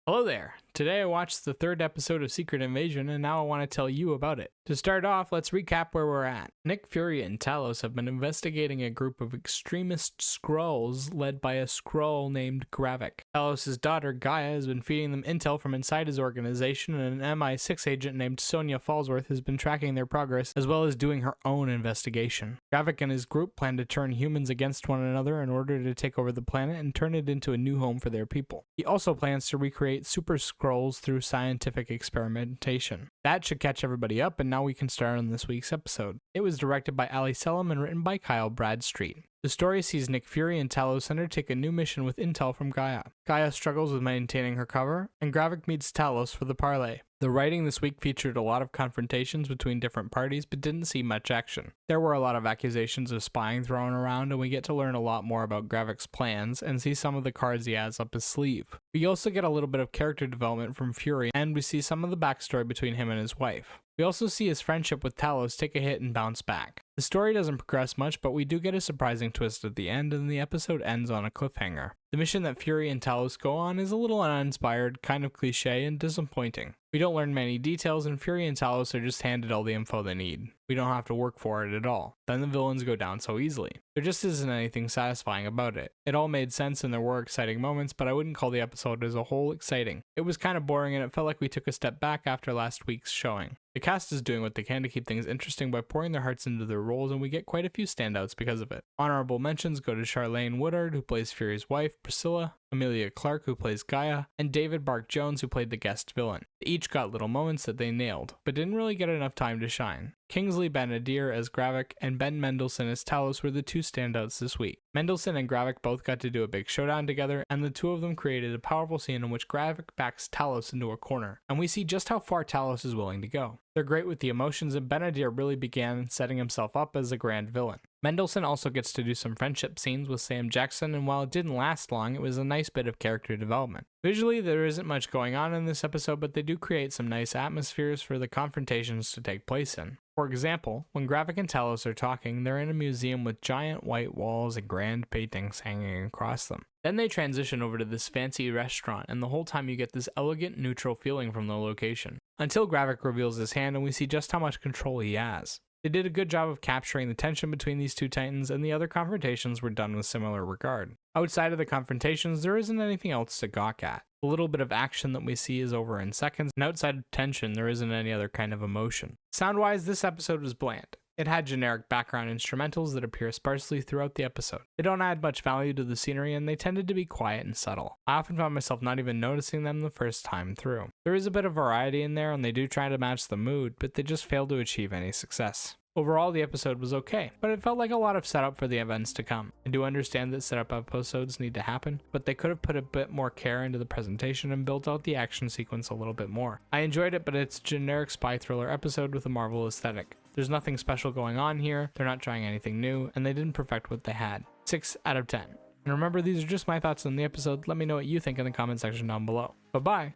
Hello there. Today I watched the third episode of Secret Invasion and now I want to tell you about it. To start off, let's recap where we're at. Nick Fury and Talos have been investigating a group of extremist Skrulls led by a Skrull named Gravik. Talos' daughter Gaia has been feeding them intel from inside his organization, and an MI6 agent named Sonia Fallsworth has been tracking their progress as well as doing her own investigation. Gravik and his group plan to turn humans against one another in order to take over the planet and turn it into a new home for their people. He also plans to recreate super Skrulls through scientific experimentation. That should catch everybody up, and now we can start on this week's episode. It was directed by Ali Selim and written by Kyle Bradstreet. The story sees Nick Fury and Talos undertake a new mission with intel from Gaia. Gaia struggles with maintaining her cover, and Gravik meets Talos for the parley. The writing this week featured a lot of confrontations between different parties, but didn't see much action. There were a lot of accusations of spying thrown around, and we get to learn a lot more about Gravik's plans and see some of the cards he has up his sleeve. We also get a little bit of character development from Fury, and we see some of the backstory between him and his wife. We also see his friendship with Talos take a hit and bounce back. The story doesn't progress much, but we do get a surprising twist at the end, and the episode ends on a cliffhanger. The mission that Fury and Talos go on is a little uninspired, kind of cliche, and disappointing. We don't learn many details, and Fury and Talos are just handed all the info they need. We don't have to work for it at all. Then the villains go down so easily. There just isn't anything satisfying about it. It all made sense and there were exciting moments, but I wouldn't call the episode as a whole exciting. It was kind of boring and it felt like we took a step back after last week's showing. The cast is doing what they can to keep things interesting by pouring their hearts into their roles, and we get quite a few standouts because of it. Honorable mentions go to Charlene Woodard, who plays Fury's wife, Priscilla, Amelia Clark, who plays Gaia, and David Bark Jones, who played the guest villain. They each got little moments that they nailed, but didn't really get enough time to shine. Kingsley Ben-Adir as Gravik and Ben Mendelsohn as Talos were the two standouts this week. Mendelsohn and Gravik both got to do a big showdown together, and the two of them created a powerful scene in which Gravik backs Talos into a corner, and we see just how far Talos is willing to go. They're great with the emotions, and Ben-Adir really began setting himself up as a grand villain. Mendelsohn also gets to do some friendship scenes with Sam Jackson, and while it didn't last long, it was a nice bit of character development. Visually, there isn't much going on in this episode, but they do create some nice atmospheres for the confrontations to take place in. For example, when Gravik and Talos are talking, they're in a museum with giant white walls and grand paintings hanging across them. Then they transition over to this fancy restaurant, and the whole time you get this elegant, neutral feeling from the location. Until Gravik reveals his hand and we see just how much control he has. They did a good job of capturing the tension between these two titans, and the other confrontations were done with similar regard. Outside of the confrontations, there isn't anything else to gawk at. The little bit of action that we see is over in seconds, and outside of tension, there isn't any other kind of emotion. Sound-wise, this episode was bland. It had generic background instrumentals that appear sparsely throughout the episode. They don't add much value to the scenery, and they tended to be quiet and subtle. I often found myself not even noticing them the first time through. There is a bit of variety in there, and they do try to match the mood, but they just fail to achieve any success. Overall, the episode was okay, but it felt like a lot of setup for the events to come. I do understand that setup episodes need to happen, but they could have put a bit more care into the presentation and built out the action sequence a little bit more. I enjoyed it, but it's a generic spy thriller episode with a Marvel aesthetic. There's nothing special going on here, they're not trying anything new, and they didn't perfect what they had. 6 out of 10. And remember, these are just my thoughts on the episode. Let me know what you think in the comment section down below. Bye-bye!